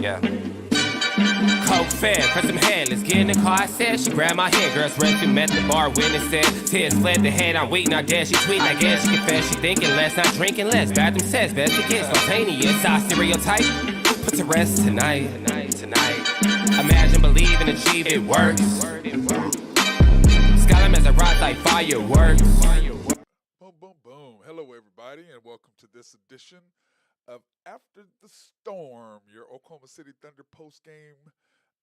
Yeah. Coke fed, press some head, let's get in the car, I said. She grabbed my hand, girls rescue, met the bar, witness said. Tears fled the head, I'm weak, not dead, she tweet, I guess she confess. She thinking less, not drinking less, bathroom says, best to get spontaneous, I stereotype. Put to rest tonight. Imagine, believe, and achieve, it works. Skyline as a rise like fireworks. Boom, boom, boom. Hello, everybody, and welcome to this edition of After the Storm, your Oklahoma City Thunder post-game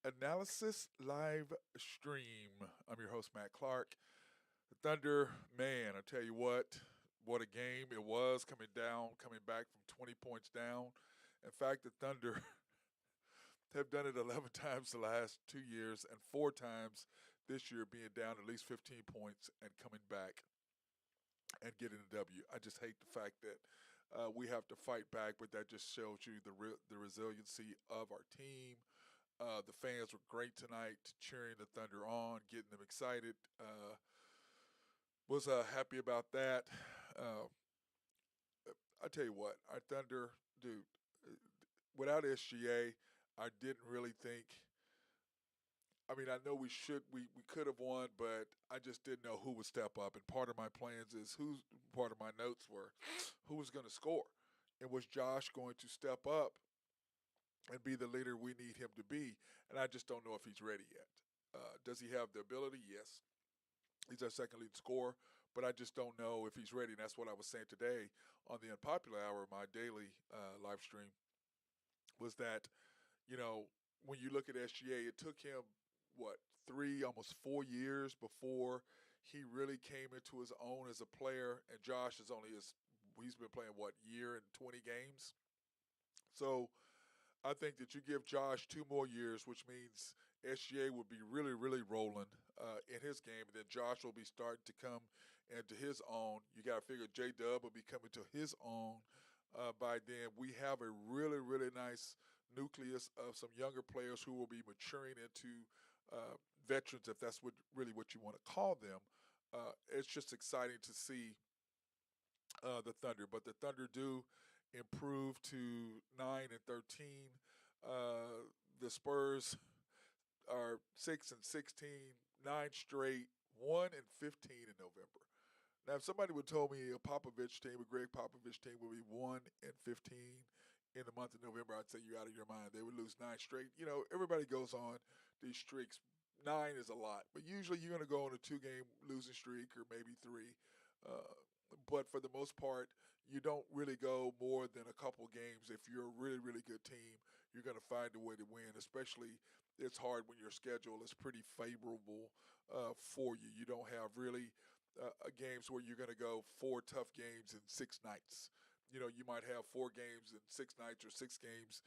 analysis live stream. I'm your host, Matt Clark. The Thunder, man, I tell you what a game it was coming back from 20 points down. In fact, the Thunder have done it 11 times the last 2 years and 4 times this year, being down at least 15 points and coming back and getting a W. I just hate the fact that we have to fight back, but that just shows you the resiliency of our team. The fans were great tonight, cheering the Thunder on, getting them excited. Was happy about that. I tell you what, our Thunder, dude, without SGA, I didn't really think. I mean, I know we could have won, but I just didn't know who would step up. And part of my plans is part of my notes were who was going to score. And was Josh going to step up and be the leader we need him to be? And I just don't know if he's ready yet. Does he have the ability? Yes. He's our second lead scorer, but I just don't know if he's ready. And that's what I was saying today on the Unpopular Hour, my daily live stream, was that, when you look at SGA, it took him, 3, almost 4 years before he really came into his own as a player. And Josh is he's been playing, year and 20 games. So I think that you give Josh 2 more years, which means SGA will be really, really rolling in his game. And then Josh will be starting to come into his own. You got to figure J-Dub will be coming to his own by then. We have a really, really nice nucleus of some younger players who will be maturing into veterans, if that's really what you want to call them. It's just exciting to see the Thunder. But the Thunder do improve to 9-13. The Spurs are 6-16, 9 straight, 1-15 in November. Now, if somebody would told me a Greg Popovich team would be 1-15 in the month of November, I'd say you're out of your mind. They would lose 9 straight. Everybody goes on these streaks. 9 is a lot, but usually you're going to go on a 2-game losing streak or maybe 3. But for the most part, you don't really go more than a couple games. If you're a really, really good team, you're going to find a way to win, especially it's hard when your schedule is pretty favorable for you. You don't have really games where you're going to go 4 tough games in 6 nights. You might have 4 games in 6 nights or 6 games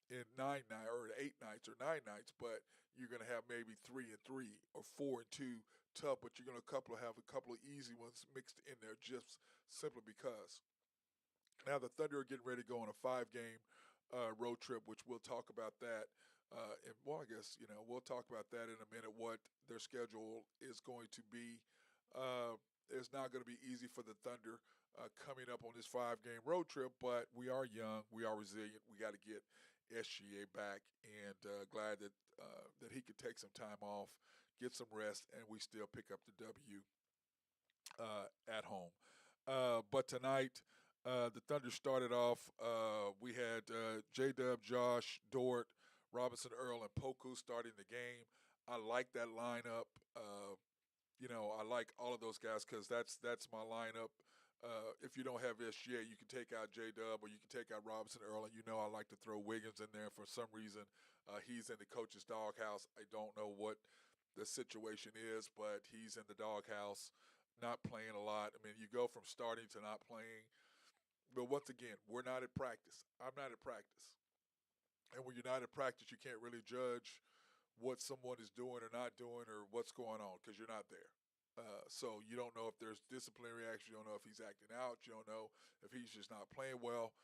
in 9 nights or 8 nights or 9 nights, but you're going to have maybe 3-3 or 4-2 tough, but you're going to have a couple of easy ones mixed in there just simply because. Now the Thunder are getting ready to go on a 5-game road trip, which we'll talk about that. I guess, we'll talk about that in a minute, what their schedule is going to be. It's not going to be easy for the Thunder coming up on this 5-game road trip, but we are young, we are resilient, we got to get SGA back, and glad that he could take some time off, get some rest, and we still pick up the W at home. But tonight, the Thunder started off. We had J-Dub, Josh, Dort, Robinson, Earl, and Poku starting the game. I like that lineup. I like all of those guys because that's my lineup. If you don't have SGA, you can take out J-Dub or you can take out Robinson, Earl, and I like to throw Wiggins in there. For some reason, he's in the coach's doghouse. I don't know what the situation is, but he's in the doghouse, not playing a lot. I mean, you go from starting to not playing. But once again, we're not at practice. I'm not at practice. And when you're not at practice, you can't really judge what someone is doing or not doing or what's going on because you're not there. So you don't know if there's disciplinary action. You don't know if he's acting out. You don't know if he's just not playing well.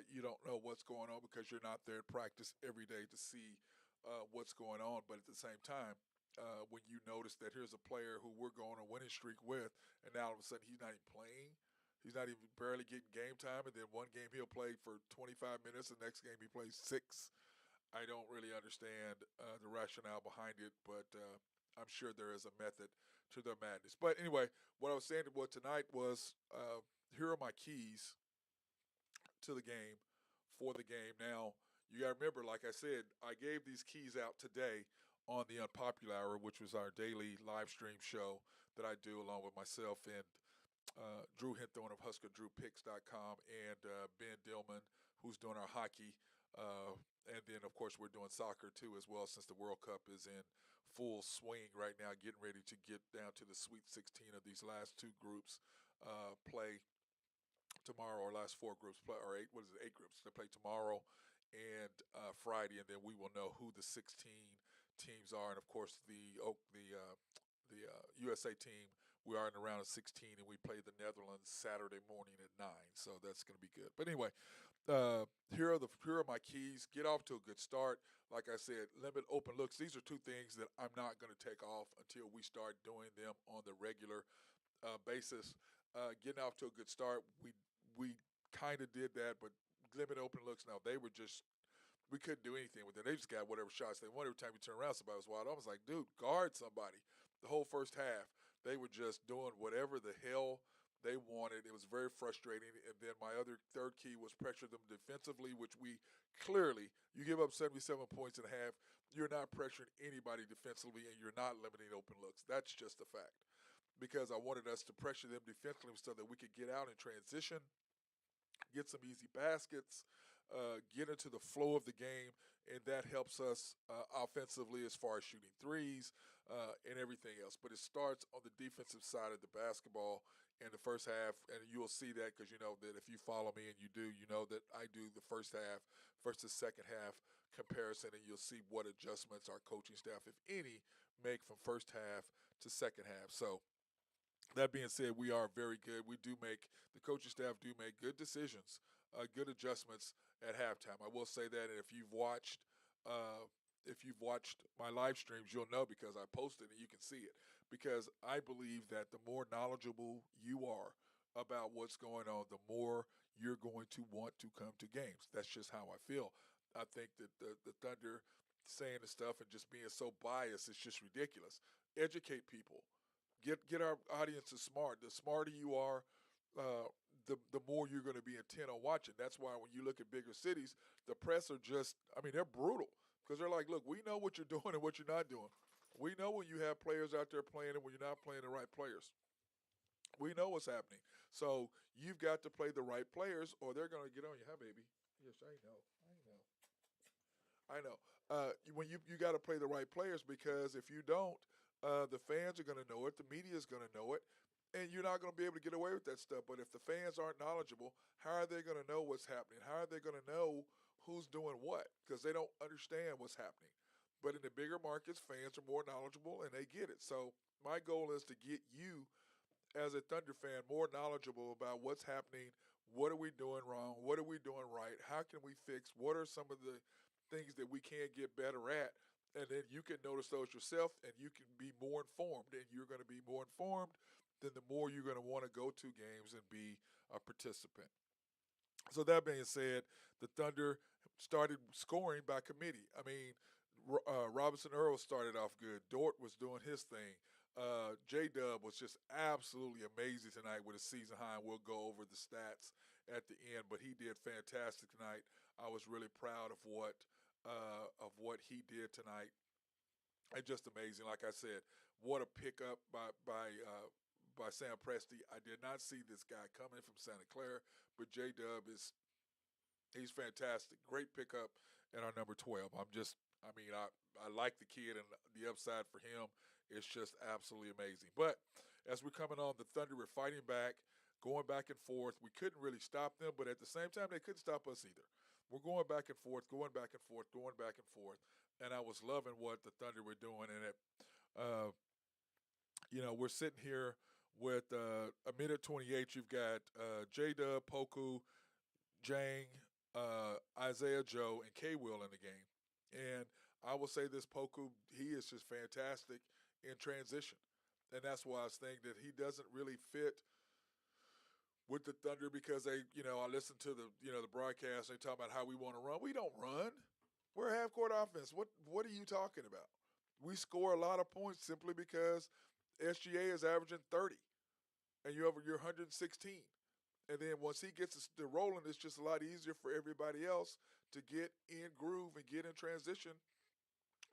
You don't know what's going on because you're not there at practice every day to see what's going on. But at the same time, when you notice that here's a player who we're going on a winning streak with, and now all of a sudden he's not even playing, he's not even barely getting game time, and then one game he'll play for 25 minutes, the next game he plays 6. I don't really understand the rationale behind it, but I'm sure there is a method to their madness. But anyway, what I was saying about tonight was here are my keys to the game for the game. Now, you got to remember, like I said, I gave these keys out today on the Unpopular Hour, which was our daily live stream show that I do along with myself and Drew Hinthorn of HuskerDrewPicks.com and Ben Dillman, who's doing our hockey. And then, of course, we're doing soccer too as well since the World Cup is in full swing right now, getting ready to get down to the Sweet 16 of these last two groups play tomorrow. Or last four groups play, or eight, what is it, eight groups. They play tomorrow and Friday, and then we will know who the 16 teams are. And, of course, the USA team, we are in the round of 16, and we play the Netherlands Saturday morning at 9. So that's going to be good. But anyway, here are my keys. Get off to a good start. Like I said, limit open looks. These are two things that I'm not going to take off until we start doing them on the regular basis. Getting off to a good start, we kind of did that, but limit open looks. Now they were just we couldn't do anything with them. They just got whatever shots they wanted. Every time you turn around, somebody was wide. I was like, dude, guard somebody. The whole first half, they were just doing whatever the hell they wanted. It was very frustrating. And then my other third key was pressure them defensively, which we clearly, you give up 77 points in a half, you're not pressuring anybody defensively, and you're not limiting open looks. That's just a fact. Because I wanted us to pressure them defensively so that we could get out in transition, get some easy baskets, get into the flow of the game, and that helps us offensively as far as shooting threes and everything else. But it starts on the defensive side of the basketball in the first half, and you'll see that because you know that if you follow me and you do, you know that I do the first half versus second half comparison, and you'll see what adjustments our coaching staff, if any, make from first half to second half. So that being said, we are very good. We do make the coaching staff do make good decisions, good adjustments at halftime. I will say that, and if you've watched my live streams, you'll know because I posted and you can see it. Because I believe that the more knowledgeable you are about what's going on, the more you're going to want to come to games. That's just how I feel. I think that the Thunder saying the stuff and just being so biased is just ridiculous. Educate people. Get our audiences smart. The smarter you are, the more you're going to be intent on watching. That's why when you look at bigger cities, the press are just, I mean, they're brutal because they're like, look, we know what you're doing and what you're not doing. We know when you have players out there playing and when you're not playing the right players. We know what's happening. So you've got to play the right players or they're going to get on you. Hi, baby. Yes, I know. I know. When you got to play the right players because if you don't, the fans are going to know it. The media is going to know it. And you're not going to be able to get away with that stuff. But if the fans aren't knowledgeable, how are they going to know what's happening? How are they going to know who's doing what? Because they don't understand what's happening. But in the bigger markets, fans are more knowledgeable and they get it. So my goal is to get you, as a Thunder fan, more knowledgeable about what's happening. What are we doing wrong? What are we doing right? How can we fix? What are some of the things that we can get better at? And then you can notice those yourself and you can be more informed. And you're going to be more informed, then the more you're going to want to go to games and be a participant. So that being said, the Thunder started scoring by committee. I mean, Robinson Earl started off good. Dort was doing his thing. J Dub was just absolutely amazing tonight with a season high, and we'll go over the stats at the end. But he did fantastic tonight. I was really proud of what he did tonight. And just amazing. Like I said, what a pickup by Sam Presti. I did not see this guy coming from Santa Clara, but J Dub he's fantastic. Great pickup at our number 12. I like the kid and the upside for him. It's just absolutely amazing. But as we're coming on, the Thunder were fighting back, going back and forth. We couldn't really stop them, but at the same time, they couldn't stop us either. We're going back and forth, going back and forth, going back and forth. And I was loving what the Thunder were doing. And we're sitting here with a minute 28. You've got J Dub, Poku, Jang, Isaiah Joe, and K Will in the game. And I will say this, Poku, he is just fantastic in transition. And that's why I was thinking that he doesn't really fit with the Thunder because I listen to the broadcast and they talk about how we want to run. We don't run. We're a half court offense. What are you talking about? We score a lot of points simply because SGA is averaging 30 and you're 116. And then once he gets the rolling, it's just a lot easier for everybody else to get in groove and get in transition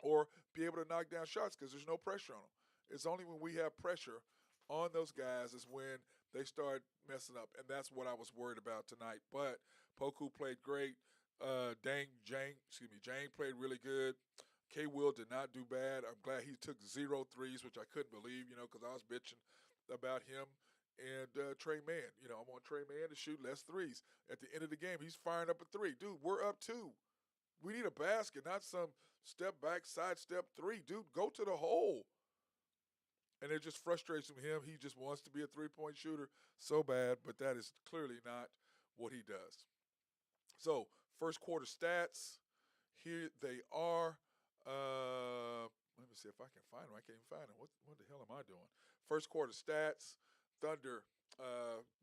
or be able to knock down shots because there's no pressure on them. It's only when we have pressure on those guys is when they start messing up, and that's what I was worried about tonight. But Poku played great. Jang played really good. K. Will did not do bad. I'm glad he took 0 threes, which I couldn't believe, because I was bitching about him. And Trey Mann, I'm on Trey Mann to shoot less threes. At the end of the game, he's firing up a three. Dude, we're up two. We need a basket, not some step back, sidestep three. Dude, go to the hole. And it just frustrates him. He just wants to be a 3-point shooter so bad, but that is clearly not what he does. So, first quarter stats. Here they are. Let me see if I can find them. I can't even find them. What the hell am I doing? First quarter stats. Thunder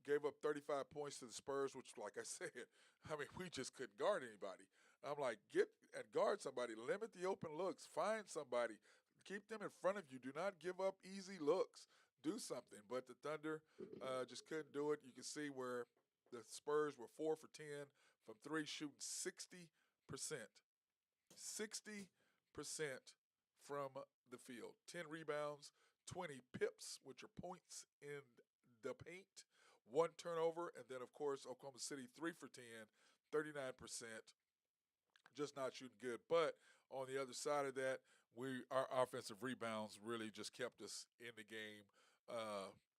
gave up 35 points to the Spurs, which, like I said, I mean, we just couldn't guard anybody. I'm like, get and guard somebody. Limit the open looks. Find somebody. Keep them in front of you. Do not give up easy looks. Do something. But the Thunder just couldn't do it. You can see where the Spurs were 4 for 10 from three, shooting 60%. 60% from the field. 10 rebounds, 20 pips, which are points in the paint, one turnover, and then, of course, Oklahoma City 3 for 10, 39%. Just not shooting good. But on the other side of that, our offensive rebounds really just kept us in the game.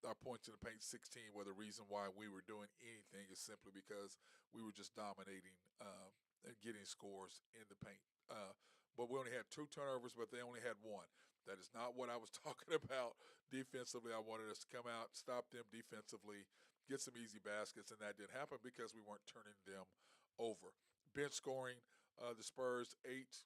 Our points in the paint 16, where the reason why we were doing anything is simply because we were just dominating and getting scores in the paint. But we only had 2 turnovers, but they only had 1. That is not what I was talking about defensively. I wanted us to come out, stop them defensively, get some easy baskets, and that didn't happen because we weren't turning them over. Bench scoring, the Spurs 6,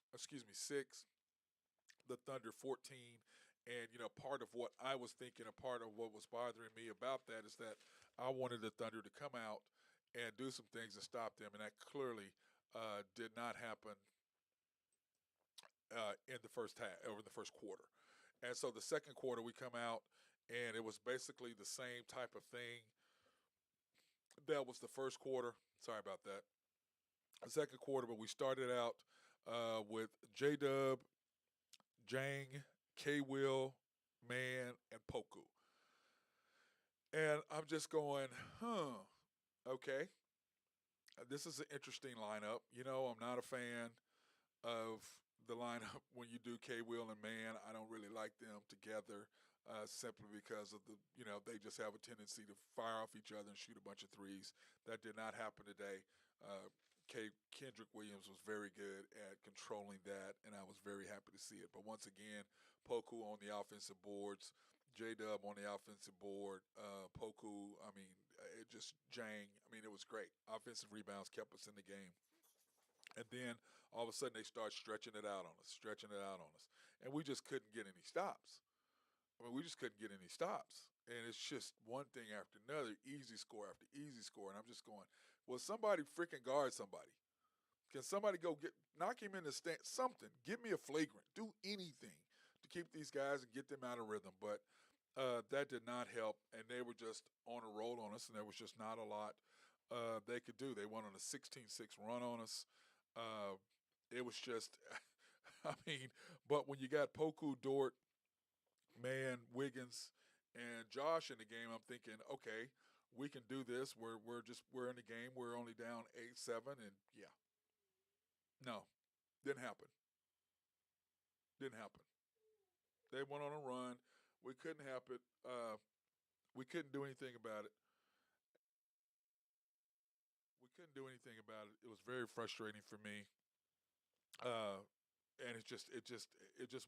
the Thunder 14. And, part of what I was thinking, a part of what was bothering me about that is that I wanted the Thunder to come out and do some things and stop them, and that clearly did not happen in the first half or in the first quarter. And so the second quarter we come out and it was basically the same type of thing that was the first quarter. Sorry about that. The second quarter, but we started out with J Dub, Jang, K Will, Man, and Poku. And I'm just going, okay. This is an interesting lineup. I'm not a fan of the lineup when you do K Will and Man. I don't really like them together simply because of they just have a tendency to fire off each other and shoot a bunch of threes. That did not happen today. Kendrick Williams was very good at controlling that, and I was very happy to see it. But once again, Poku on the offensive boards, J-Dub on the offensive board, Poku, it just Jang. It was great. Offensive rebounds kept us in the game. And then all of a sudden they start stretching it out on us. And we just couldn't get any stops. We just couldn't get any stops. And it's just one thing after another, easy score after easy score. And I'm just going, well, somebody freaking guard somebody. Can somebody go knock him in the stand? Something. Give me a flagrant. Do anything to keep these guys and get them out of rhythm. But that did not help. And they were just on a roll on us. And there was just not a lot they could do. They went on a 16-6 run on us. It was just, but when you got Poku, Dort, Man, Wiggins, and Josh in the game, I'm thinking, okay, we can do this. We're in the game. We're only down 8-7, and yeah, no, didn't happen. Didn't happen. They went on a run. We couldn't help it. We couldn't do anything about it. We couldn't do anything about it. It was very frustrating for me. Uh, and it just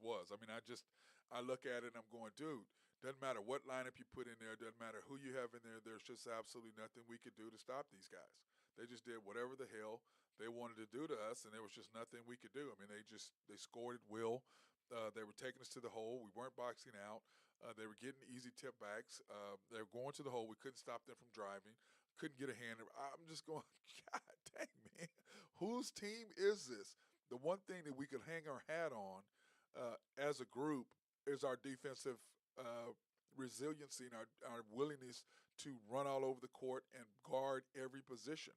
was. I look at it and I'm going, dude, doesn't matter what lineup you put in there, doesn't matter who you have in there, there's just absolutely nothing we could do to stop these guys. They just did whatever the hell they wanted to do to us, and there was just nothing we could do. They scored at will. They were taking us to the hole. We weren't boxing out. They were getting easy tip backs. They were going to the hole. We couldn't stop them from driving. Couldn't get a hand. I'm just going, God dang, man. Whose team is this? The one thing that we could hang our hat on as a group is our defensive uh, resiliency and our willingness to run all over the court and guard every position.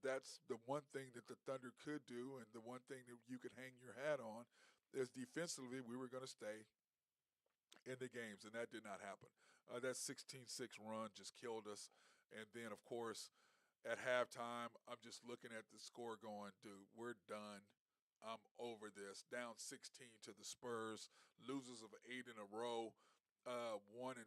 That's the one thing that the Thunder could do, and the one thing that you could hang your hat on is defensively we were going to stay in the games, and that did not happen. That 16-6 run just killed us. And then, of course, at halftime, I'm just looking at the score going, dude, we're done. I'm over this. Down 16 to the Spurs, losers of 8 in a row, 1-14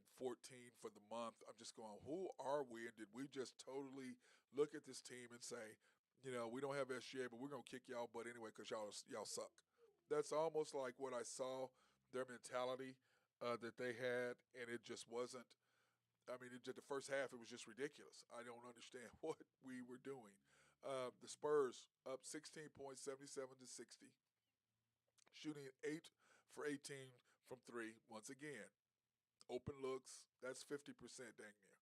for the month. I'm just going, who are we? And did we just totally look at this team and say, we don't have SGA, but we're gonna kick y'all butt anyway because y'all suck. That's almost like what I saw their mentality that they had, and it just wasn't. I mean, the first half it was just ridiculous. I don't understand what we were doing. The Spurs up 16 points, 77 to 60, shooting 8 for 18 from three. Once again, open looks. That's 50% dang near.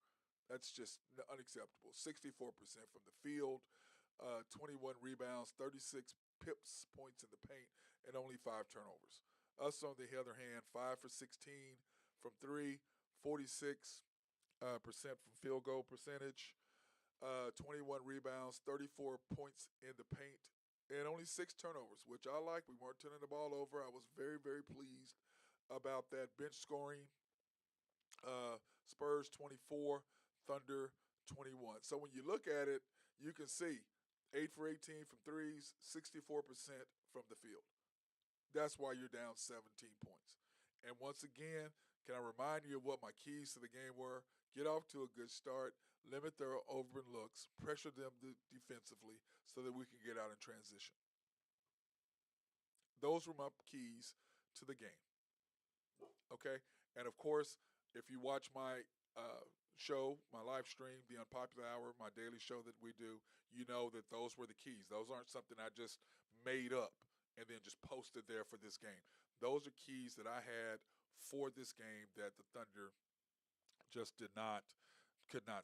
That's just unacceptable. 64% from the field, 21 rebounds, 36 pips points in the paint, and only 5 turnovers. Us, on the other hand, 5 for 16 from three, 46 percent from field goal percentage, 21 rebounds, 34 points in the paint, and only 6 turnovers, which I like. We weren't turning the ball over. I was very, very pleased about that. Bench scoring, Spurs 24, Thunder 21. So when you look at it, you can see 8 for 18 from threes, 64% from the field. That's why you're down 17 points. And once again, can I remind you of what my keys to the game were? Get off to a good start, limit their open looks, pressure them defensively so that we can get out in transition. Those were my keys to the game. Okay? And of course, if you watch my show, my live stream, The Unpopular Hour, my daily show that we do, you know that those were the keys. Those aren't something I just made up and then just posted there for this game. Those are keys that I had for this game that the Thunder just could not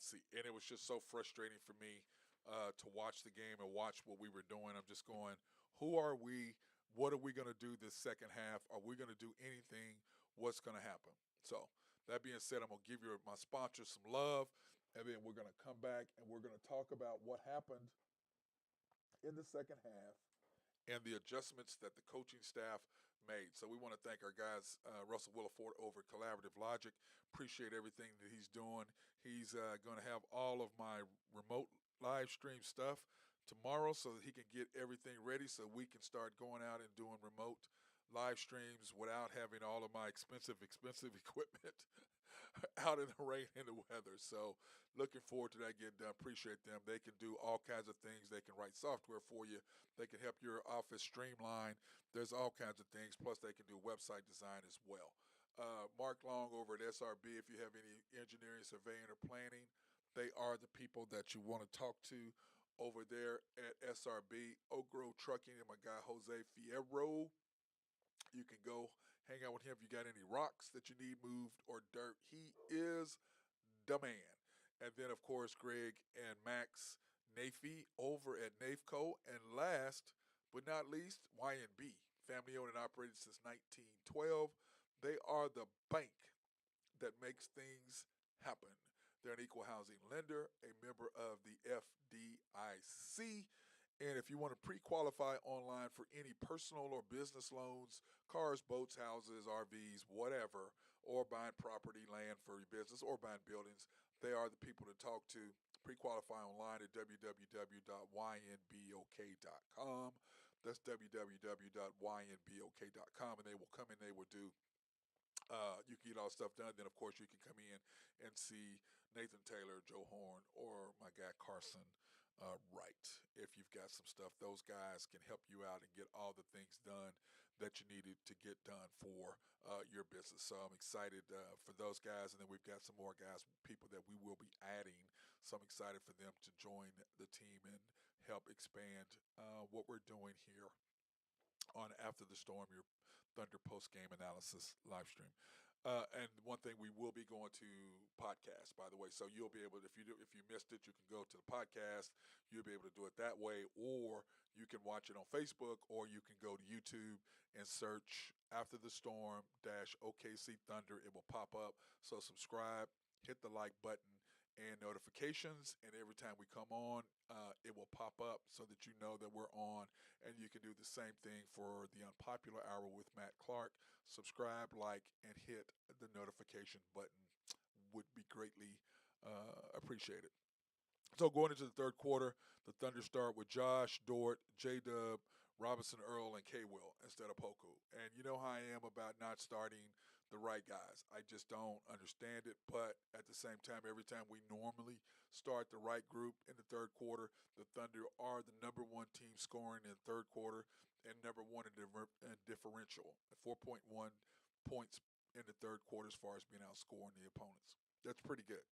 see. And it was just so frustrating for me to watch the game and watch what we were doing. I'm just going, who are we? What are we going to do this second half? Are we going to do anything? What's going to happen? So, that being said, I'm going to give my sponsors some love, and then we're going to come back and we're going to talk about what happened in the second half and the adjustments that the coaching staff made. So we want to thank our guys, Russell Williford over at Collaborative Logic. Appreciate everything that he's doing. He's going to have all of my remote live stream stuff tomorrow so that he can get everything ready so we can start going out and doing remote live streams without having all of my expensive equipment out in the rain and the weather. So looking forward to that getting done. Appreciate them. They can do all kinds of things. They can write software for you. They can help your office streamline. There's all kinds of things. Plus they can do website design as well. Mark Long over at SRB, if you have any engineering, surveying, or planning, they are the people that you want to talk to over there at SRB. Oak Grove Trucking and my guy Jose Fierro. You can go hang out with him if you got any rocks that you need moved or dirt. He is the man. And then, of course, Greg and Max Nafee over at Nafco. And last but not least, YNB, family owned and operated since 1912. They are the bank that makes things happen. They're an equal housing lender, a member of the FDIC. And if you want to pre-qualify online for any personal or business loans, cars, boats, houses, RVs, whatever, or buying property, land for your business, or buying buildings, they are the people to talk to. Pre-qualify online at www.ynbok.com. That's www.ynbok.com, and they will come in. They will do. You can get all stuff done. Then, of course, you can come in and see Nathan Taylor, Joe Horn, or my guy Carson Wright. If you've got some stuff, those guys can help you out and get all the things done that you needed to get done for your business. So I'm excited for those guys. And then we've got some more guys, people that we will be adding. So I'm excited for them to join the team and help expand what we're doing here on After the Storm, your Thunder post game analysis live stream. And one thing, we will be going to podcast, by the way. So you'll be able to, if you missed it, you can go to the podcast. You'll be able to do it that way, or you can watch it on Facebook, or you can go to YouTube and search After the Storm dash OKC Thunder. It will pop up. So subscribe, hit the like button, and notifications. And every time we come on, it will pop up so that you know that we're on. And you can do the same thing for the Unpopular Hour with Matt Clark. Subscribe, like, and hit the notification button would be greatly appreciated. So going into the third quarter, the Thunder start with Josh, Dort, J Dub, Robinson Earl, and K Will instead of Poku. And you know how I am about not starting the right guys. I just don't understand it. But at the same time, every time we normally start the right group in the third quarter, the Thunder are the number one team scoring in the third quarter and number one in differential, 4.1 points in the third quarter as far as being outscoring the opponents. That's pretty good.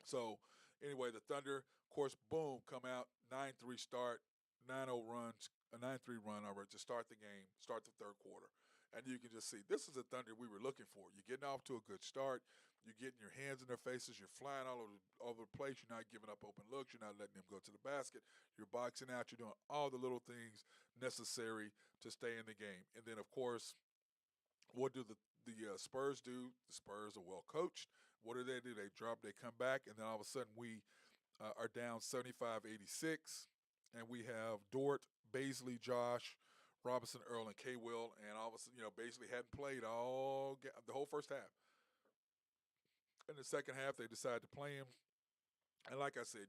So anyway, the Thunder, of course, boom, come out 9-3 start, 9-0 runs, a 9-3 run over to start the game, start the third quarter. And you can just see this is the Thunder we were looking for. You're getting off to a good start. You're getting your hands in their faces. You're flying all over the place. You're not giving up open looks. You're not letting them go to the basket. You're boxing out. You're doing all the little things necessary to stay in the game. And then, of course, what do the Spurs do? The Spurs are well coached. What do? They drop, they come back, and then all of a sudden we are down 75-86, and we have Dort, Baisley, Josh, Robinson, Earl, and K. Will, and all of a sudden, basically hadn't played the whole first half. In the second half, they decided to play him, and like I said,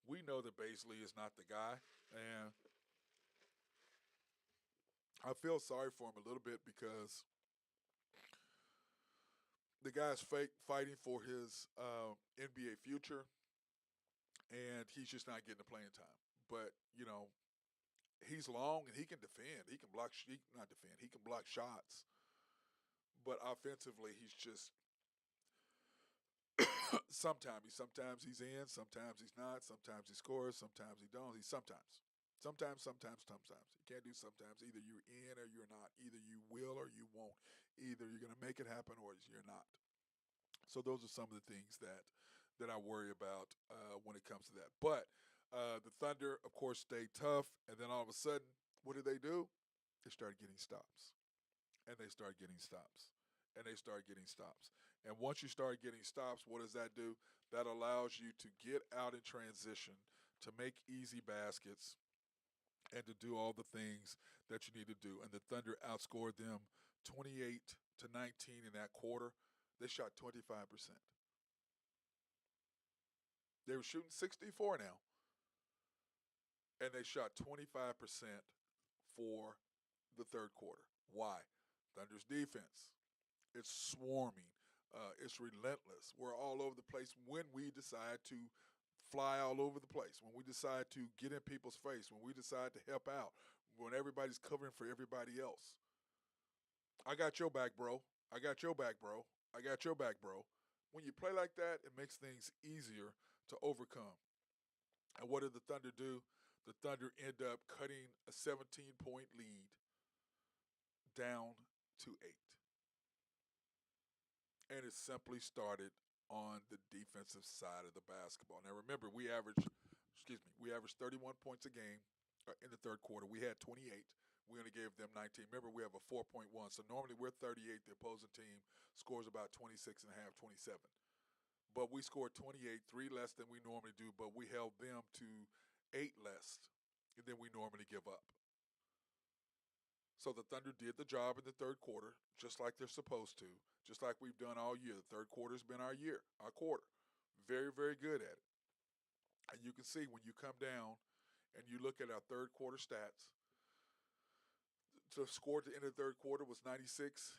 we know that Baisley is not the guy, and I feel sorry for him a little bit because the guy's fighting for his NBA future, and he's just not getting the playing time. But he's long and he can defend. He can block. Not defend. He can block shots. But offensively, he's just sometimes he's in, sometimes he's not. Sometimes he scores, sometimes he don't. He's sometimes. You can't do sometimes. Either you're in or you're not. Either you will or you won't. Either you're gonna make it happen or you're not. So those are some of the things that I worry about when it comes to that. But the Thunder, of course, stay tough, and then all of a sudden, what do? They start getting stops, and they start getting stops, and they start getting stops. And once you start getting stops, what does that do? That allows you to get out in transition, to make easy baskets, and to do all the things that you need to do. And the Thunder outscored them 28-19 in that quarter. They shot 25%. They were shooting 64 now, and they shot 25% for the third quarter. Why? Thunder's defense. It's swarming. It's relentless. We're all over the place when we decide to fly all over the place, when we decide to get in people's face, when we decide to help out, when everybody's covering for everybody else. I got your back, bro. I got your back, bro. I got your back, bro. When you play like that, it makes things easier to overcome. And what did the Thunder do? The Thunder end up cutting a 17-point lead down to 8. And it simply started on the defensive side of the basketball. Now remember, we averaged 31 points a game in the third quarter. We had 28. We only gave them 19. Remember, we have a 4.1. So normally we're 38. The opposing team scores about 26 and a half, 27. But we scored 28, 3 less than we normally do, but we held them to 8 less than we normally give up. So the Thunder did the job in the third quarter, just like they're supposed to, just like we've done all year. The third quarter's been our year, our quarter. Very, very good at it. And you can see when you come down and you look at our third quarter stats, the score at the end of the third quarter was 96-88.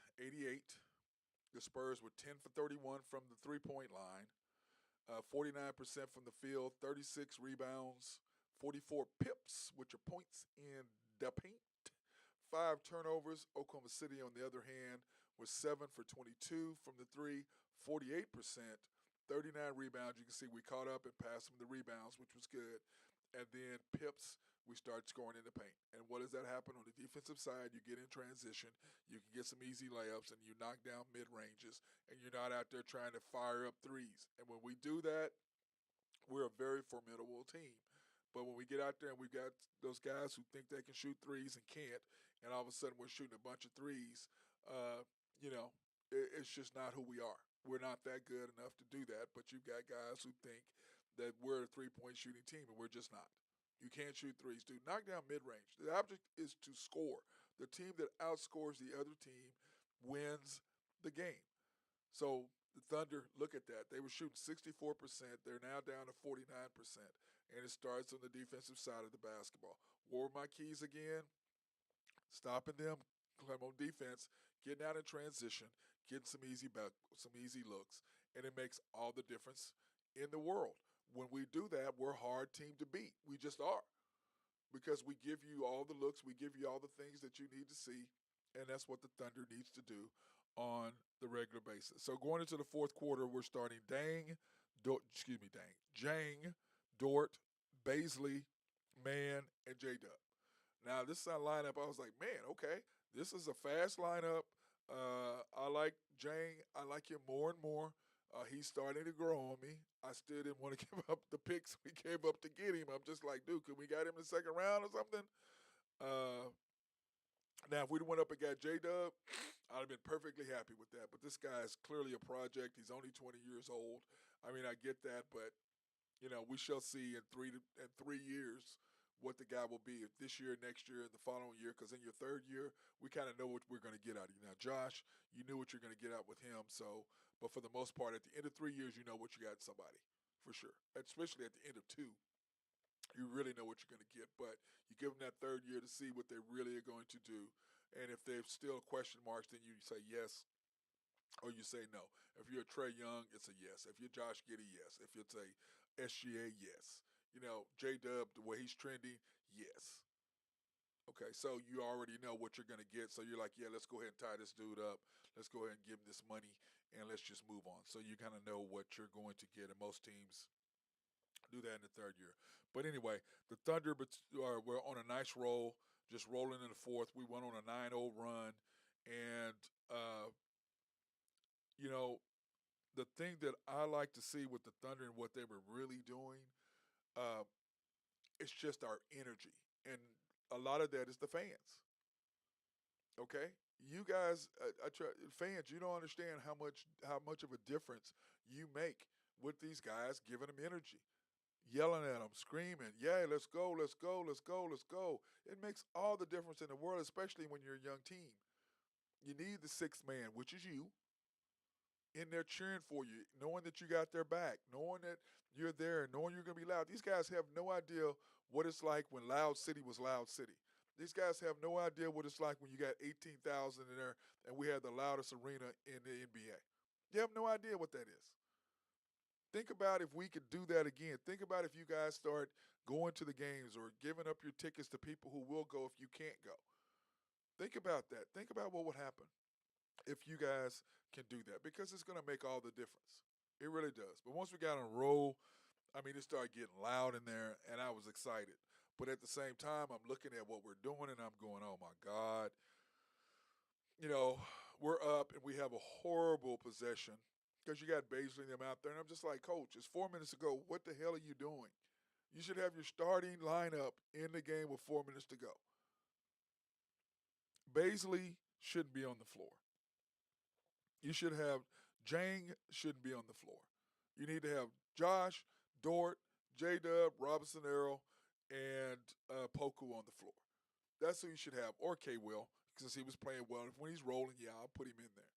The Spurs were 10 for 31 from the three-point line, 49% from the field, 36 rebounds, 44 pips, which are points in the paint, 5 turnovers. Oklahoma City, on the other hand, was 7 for 22 from the three, 48%, 39 rebounds. You can see we caught up and passed them the rebounds, which was good. And then pips we start scoring in the paint. And what does that happen on the defensive side? You get in transition, you can get some easy layups, and you knock down mid ranges, and you're not out there trying to fire up threes. And when we do that, we're a very formidable team. But when we get out there and we've got those guys who think they can shoot threes and can't, and all of a sudden we're shooting a bunch of threes, uh, you know, it's just not who we are. We're not that good enough to do that. But you've got guys who think that we're a 3 point shooting team, and we're just not. You can't shoot threes, dude. Knock down mid range. The object is to score. The team that outscores the other team wins the game. So the Thunder, look at that. They were shooting 64%. They're now down to 49%. And it starts on the defensive side of the basketball. What were my keys again? Stopping them, come on defense, getting out in transition, getting some easy looks, and it makes all the difference in the world. When we do that, we're a hard team to beat. We just are because we give you all the looks, we give you all the things that you need to see, and that's what the Thunder needs to do on the regular basis. So going into the fourth quarter, we're starting Jang, Dort, Baisley, Man, and J Dub. Now this is our lineup. I was like, man, okay, this is a fast lineup. I like Jang. I like him more and more. He's starting to grow on me. I still didn't want to give up the picks we gave up to get him. I'm just like, dude, could we got him in the second round or something? Uh, Now, if we'd went up and got J Dub, I'd have been perfectly happy with that. But this guy is clearly a project. He's only 20 years old. I mean, I get that, but we shall see in 3 years what the guy will be if this year, next year, and the following year. Because in your third year, we kind of know what we're going to get out of you. Now, Josh, you knew what you're going to get out with him. So, but for the most part, at the end of 3 years, you know what you got in somebody for sure. Especially at the end of two, you really know what you're going to get. But you give them that third year to see what they really are going to do. And if there's still question marks, then you say yes or you say no. If you're Trey Young, it's a yes. If you're Josh Giddey, yes. If it's a SGA, yes. J Dub, the way he's trending, yes. Okay, so you already know what you're going to get. So you're like, yeah, let's go ahead and tie this dude up. Let's go ahead and give him this money and let's just move on. So you kind of know what you're going to get. And most teams do that in the third year. But anyway, the Thunder were on a nice roll, just rolling in the fourth. We went on a 9-0 run. And, you know, the thing that I like to see with the Thunder and what they were really doing, uh, it's just our energy. And a lot of that is the fans. Okay? You guys, fans, you don't understand how much of a difference you make with these guys giving them energy, yelling at them, screaming, yeah, let's go, let's go, let's go, let's go. It makes all the difference in the world, especially when you're a young team. You need the sixth man, which is you, in there cheering for you, knowing that you got their back, knowing that you're there, knowing you're going to be loud. These guys have no idea what it's like when Loud City was Loud City. These guys have no idea what it's like when you got 18,000 in there and we had the loudest arena in the NBA. You have no idea what that is. Think about if we could do that again. Think about if you guys start going to the games or giving up your tickets to people who will go if you can't go. Think about that. Think about what would happen if you guys can do that because it's going to make all the difference. It really does. But once we got on a roll, I mean, it started getting loud in there, and I was excited. But at the same time, I'm looking at what we're doing, and I'm going, oh my God. You know, we're up, and we have a horrible possession because you got Baisley and them out there. And I'm just like, Coach, it's 4 minutes to go. What the hell are you doing? You should have your starting lineup in the game with 4 minutes to go. Baisley shouldn't be on the floor. You should have Jang shouldn't be on the floor. You need to have Josh, Dort, J Dub, Robinson Earl, and Poku on the floor. That's who you should have, or K Will, because he was playing well. When he's rolling, yeah, I'll put him in there.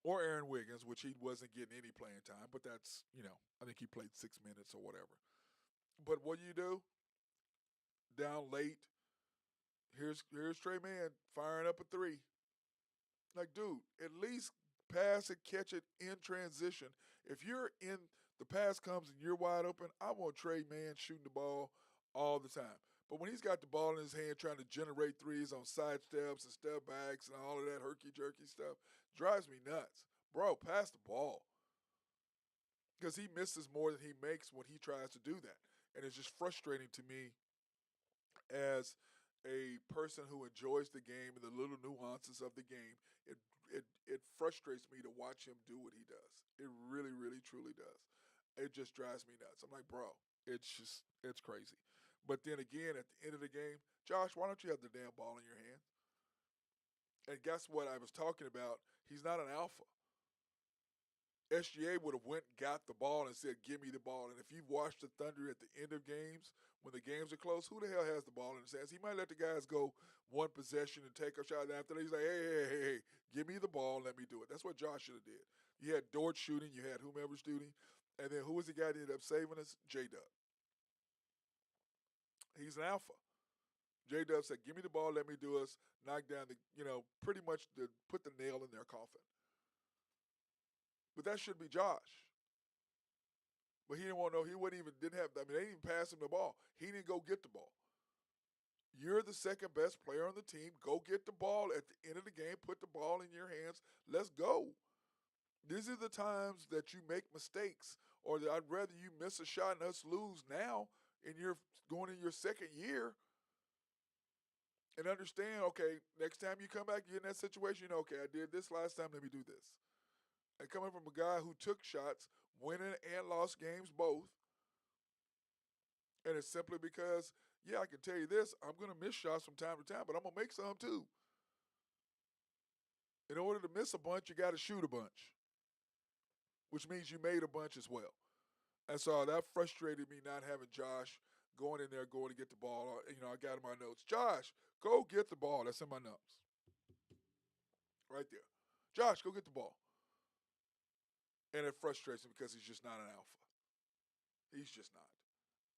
Or Aaron Wiggins, which he wasn't getting any playing time, but that's, I think he played 6 minutes or whatever. But what do? Down late, here's Trey Man firing up a three. Like, dude, at least pass it, catch it in transition. If you're in the pass comes and you're wide open, I want Trey Man shooting the ball all the time. But when he's got the ball in his hand trying to generate threes on side steps and step backs and all of that herky jerky stuff, drives me nuts. Bro, pass the ball. Because he misses more than he makes when he tries to do that. And it's just frustrating to me as a person who enjoys the game and the little nuances of the game, it frustrates me to watch him do what he does. It really, really, truly does. It just drives me nuts. I'm like, bro, it's crazy. But then again, at the end of the game, Josh, why don't you have the damn ball in your hand? And guess what I was talking about? He's not an alpha. SGA would have went and got the ball and said, "Give me the ball." And if you've watched the Thunder at the end of games, when the games are close, who the hell has the ball in his hands? He might let the guys go one possession and take a shot. And after that, he's like, "Hey, give me the ball, and let me do it." That's what Josh should have did. You had Dort shooting, you had whomever shooting, and then who was the guy that ended up saving us? J Dub. He's an alpha. J Dub said, "Give me the ball, let me do us." Knock down the, pretty much put the nail in their coffin. But that should be Josh. But he didn't want to know. He wouldn't even didn't have. I mean, they didn't even pass him the ball. He didn't go get the ball. You're the second best player on the team. Go get the ball at the end of the game. Put the ball in your hands. Let's go. These are the times that you make mistakes, or that I'd rather you miss a shot and us lose now, and you're going in your second year, and understand. Okay, next time you come back, you're in that situation. Okay, I did this last time. Let me do this. And coming from a guy who took shots, winning and lost games both, and it's simply because, yeah, I can tell you this, I'm going to miss shots from time to time, but I'm going to make some too. In order to miss a bunch, you got to shoot a bunch, which means you made a bunch as well. And so that frustrated me not having Josh going in there, going to get the ball. I got in my notes, Josh, go get the ball. That's in my notes. Right there. Josh, go get the ball. And it frustrates me because he's just not an alpha. He's just not.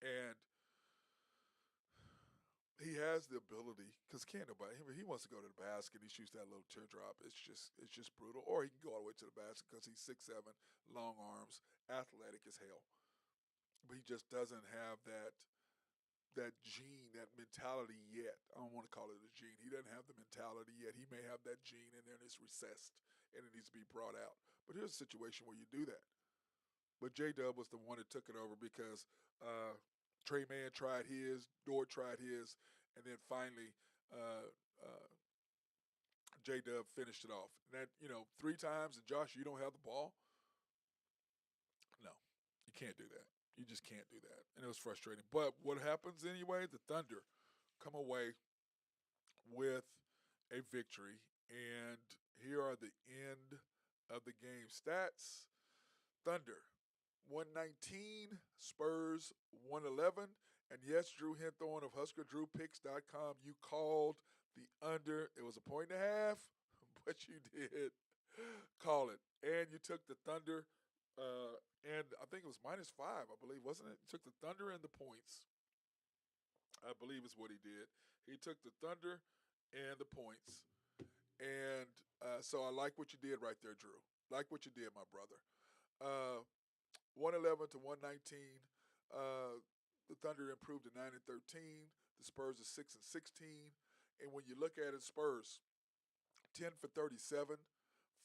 And he has the ability, because can't nobody. He wants to go to the basket. He shoots that little teardrop. It's just brutal. Or he can go all the way to the basket because he's 6'7", long arms, athletic as hell. But he just doesn't have that gene, that mentality yet. I don't want to call it a gene. He doesn't have the mentality yet. He may have that gene and then it's recessed and it needs to be brought out. But here's a situation where you do that. But J Dub was the one that took it over because Trey Mann tried his, Dort tried his, and then finally uh, uh, J Dub finished it off. And that, three times, and Josh, you don't have the ball? No, you can't do that. You just can't do that. And it was frustrating. But what happens anyway? The Thunder come away with a victory. And here are the end of the game stats. Thunder 119, Spurs 111. And yes, Drew Hinthorn of HuskerDrewPicks.com, you called the under. It was a point and a half, but you did call it. And you took the Thunder, and I think it was -5, I believe, wasn't it? You took the Thunder and the points, I believe is what he did. He took the Thunder and the points. And so I like what you did right there, Drew. Like what you did, my brother. 111 to 119. The Thunder improved to 9-13. The Spurs are 6-16. And when you look at it, Spurs 10 for 37,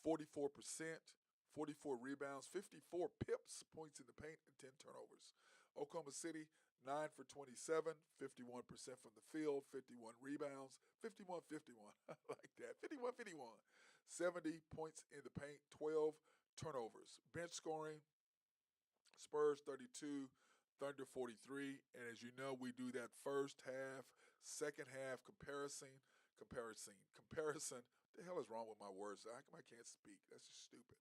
44%, 44 rebounds, 54 pips, points in the paint, and 10 turnovers. Oklahoma City 9 for 27, 51% from the field, 51 rebounds, 51-51. I like that. 51-51. 70 points in the paint, 12 turnovers. Bench scoring, Spurs 32, Thunder 43. And as you know, we do that first half, second half comparison. The hell is wrong with my words? How come I can't speak? That's just stupid.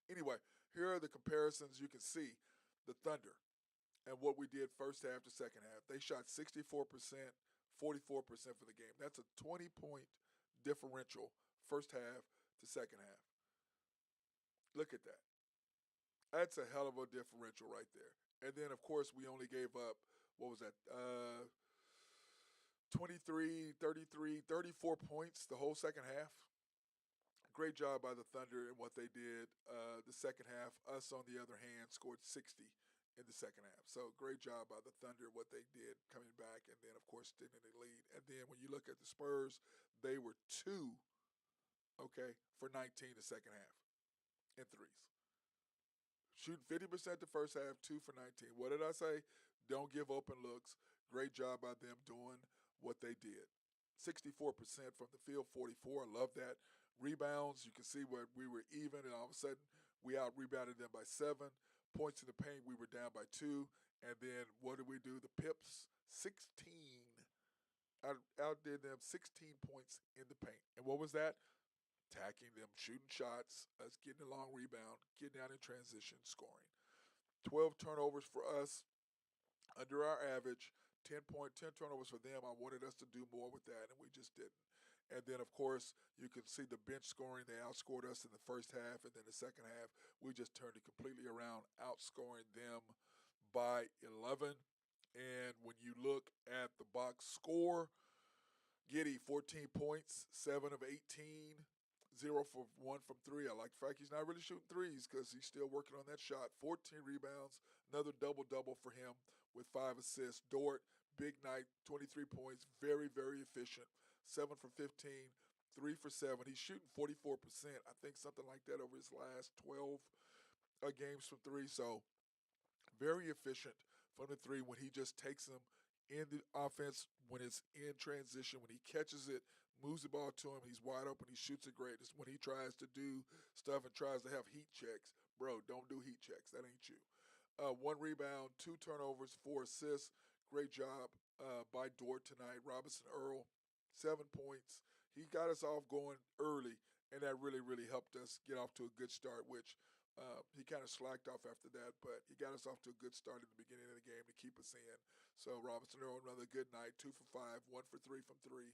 Anyway, here are the comparisons. You can see the Thunder and what we did first half to second half. They shot 64%, 44% for the game. That's a 20-point differential first half to second half. Look at that. That's a hell of a differential right there. And then, of course, we only gave up, what was that, 23, 33, 34 points the whole second half. Great job by the Thunder and what they did the second half. Us, on the other hand, scored 60 in the second half. So great job by the Thunder, what they did coming back, and then, of course, staying in the lead. And then when you look at the Spurs, they were 2, for 19 the second half in threes. Shooting 50% the first half, 2 for 19. What did I say? Don't give open looks. Great job by them doing what they did. 64% from the field, 44. I love that. Rebounds, you can see where we were even, and all of a sudden we out rebounded them by 7. Points in the paint, we were down by 2. And then what did we do? The Pips, 16. Outdid them 16 points in the paint. And what was that? Attacking them, shooting shots, us getting a long rebound, getting out in transition, scoring. 12 turnovers for us, under our average. 10 turnovers for them. I wanted us to do more with that, and we just didn't. And then, of course, you can see the bench scoring. They outscored us in the first half, and then the second half, we just turned it completely around, outscoring them by 11. And when you look at the box score, Giddy, 14 points, 7 of 18, 0 for 1 from 3. I like the fact he's not really shooting threes because he's still working on that shot. 14 rebounds, another double-double for him with 5 assists. Dort, big night, 23 points, very, very efficient. 7 for 15, 3 for 7. He's shooting 44%, I think something like that over his last 12 games from 3. So very efficient from the 3 when he just takes them in the offense, when it's in transition, when he catches it, moves the ball to him, he's wide open, he shoots it great. It's when he tries to do stuff and tries to have heat checks. Bro, don't do heat checks. That ain't you. 1 rebound, 2 turnovers, 4 assists. Great job by Dort tonight. Robinson Earl, 7 points. He got us off going early, and that really, really helped us get off to a good start, which he kind of slacked off after that, but he got us off to a good start in the beginning of the game to keep us in. So Robinson Earl, another good night, 2 for 5, 1 for 3 from 3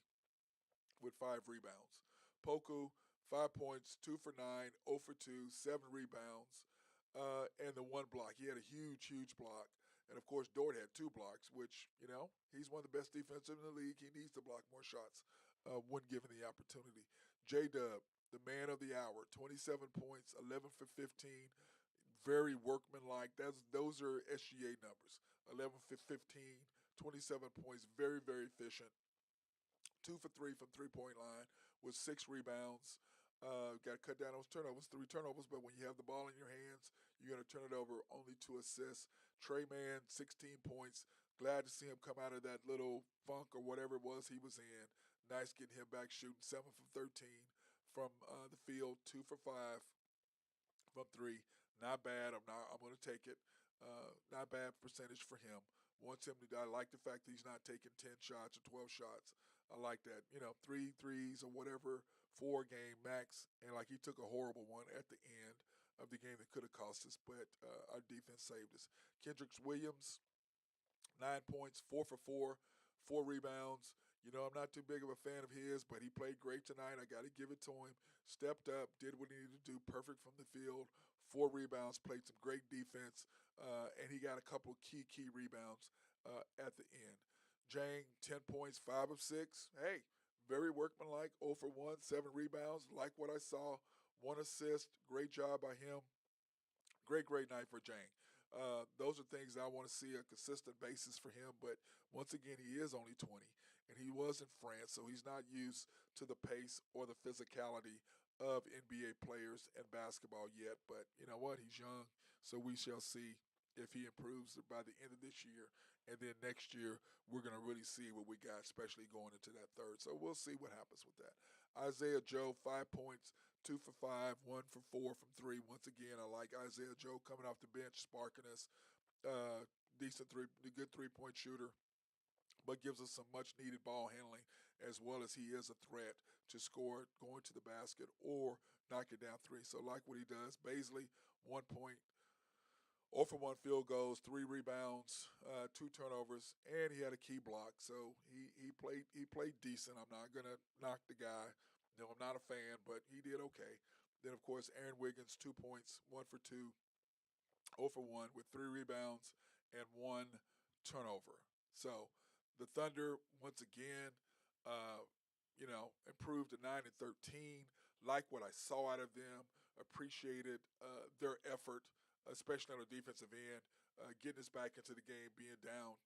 with 5 rebounds. Poku, 5 points, 2 for 9, 0 for 2, 7 rebounds, and the 1 block. He had a huge, huge block. And, of course, Dort had 2 blocks, which, he's one of the best defensive in the league. He needs to block more shots when given the opportunity. J-Dub, the man of the hour, 27 points, 11 for 15, very workmanlike. Those are SGA numbers. 11 for 15, 27 points, very, very efficient. 2 for 3 from three-point line with 6 rebounds. Got to cut down those turnovers, 3 turnovers, but when you have the ball in your hands, you're going to turn it over, only 2 assists. Trey Mann, 16 points. Glad to see him come out of that little funk or whatever it was he was in. Nice getting him back shooting, 7 for 13 from the field, 2 for 5 from 3. Not bad. I'm going to take it. Not bad percentage for him. Wants him to. I like the fact that he's not taking 10 shots or 12 shots. I like that. 3 threes or whatever, 4 game max. And like he took a horrible one at the end of the game that could have cost us, but our defense saved us. Kendricks Williams, 9 points, 4 for 4, 4 rebounds. I'm not too big of a fan of his, but he played great tonight. I got to give it to him. Stepped up, did what he needed to do, perfect from the field. 4 rebounds, played some great defense, and he got a couple of key rebounds at the end. Jang, 10 points, 5 of 6. Hey, very workmanlike, 0 for 1, 7 rebounds. Like what I saw, 1 assist. Great job by him. Great night for Jang. Those are things I want to see a consistent basis for him, but once again, he is only 20, and he was in France, so he's not used to the pace or the physicality of NBA players and basketball yet, but you know what? He's young, so we shall see if he improves by the end of this year, and then next year we're going to really see what we got, especially going into that third. So we'll see what happens with that. Isaiah Joe, 5 points, 2 for 5, 1 for 4 from 3. Once again, I like Isaiah Joe coming off the bench, sparking us. Good three-point shooter, but gives us some much-needed ball handling as well as he is a threat to score going to the basket or knock it down 3. So like what he does. Baisley, 1 point, 0 for 1 field goals, 3 rebounds, 2 turnovers, and he had a key block. So he played decent. I'm not gonna knock the guy. I'm not a fan, but he did okay. Then of course Aaron Wiggins, 2 points, 1 for 2, 0 for 1 with 3 rebounds and 1 turnover. So the Thunder once again, improved to 9-13. Like what I saw out of them. Appreciated their effort, especially on the defensive end, getting us back into the game, being down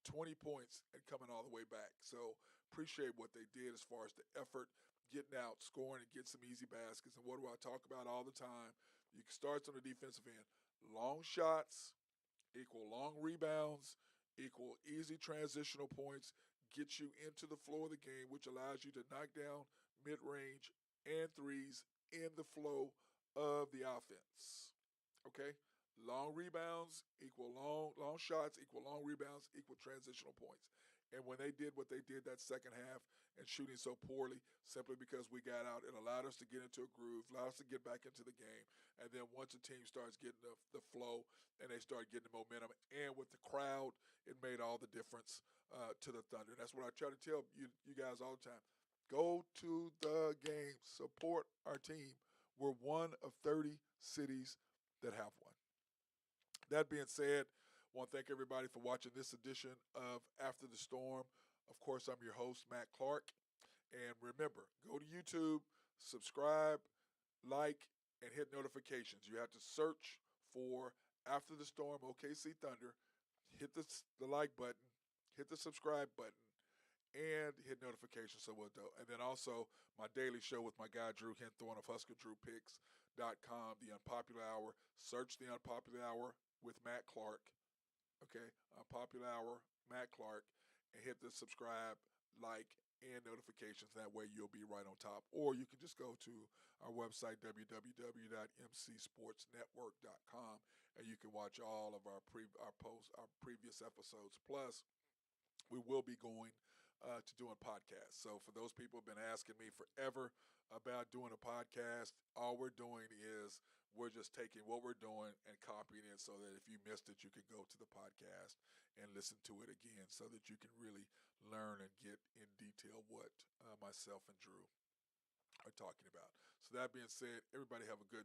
20 points and coming all the way back. So appreciate what they did as far as the effort, getting out, scoring, and getting some easy baskets. And what do I talk about all the time? You can start on the defensive end. Long shots equal long rebounds, equal easy transitional points, gets you into the flow of the game, which allows you to knock down mid-range and threes in the flow of the offense. Okay? Long rebounds equal long shots equal long rebounds equal transitional points. And when they did what they did that second half and shooting so poorly, simply because we got out, it allowed us to get into a groove, allowed us to get back into the game. And then once the team starts getting the flow and they start getting the momentum, and with the crowd, it made all the difference to the Thunder. That's what I try to tell you guys all the time. Go to the game, support our team. We're one of 30 cities that have one. That being said, I want to thank everybody for watching this edition of After the Storm. Of course, I'm your host, Matt Clark. And remember, go to YouTube, subscribe, like, and hit notifications. You have to search for After the Storm OKC Thunder, hit the like button, hit the subscribe button, and hit notifications so we'll do. And then also my daily show with my guy Drew Hinthorn of HuskerDrewPicks.com, The Unpopular Hour. Search The Unpopular Hour with Matt Clark. Okay, Unpopular Hour, Matt Clark, and hit the subscribe, like, and notifications. That way you'll be right on top. Or you can just go to our website, www.mcsportsnetwork.com, and you can watch all of our previous episodes. Plus, we will be going to doing podcasts. So for those people who have been asking me forever about doing a podcast, all we're doing is we're just taking what we're doing and copying it so that if you missed it, you can go to the podcast and listen to it again so that you can really learn and get in detail what myself and Drew are talking about. So that being said, everybody have a good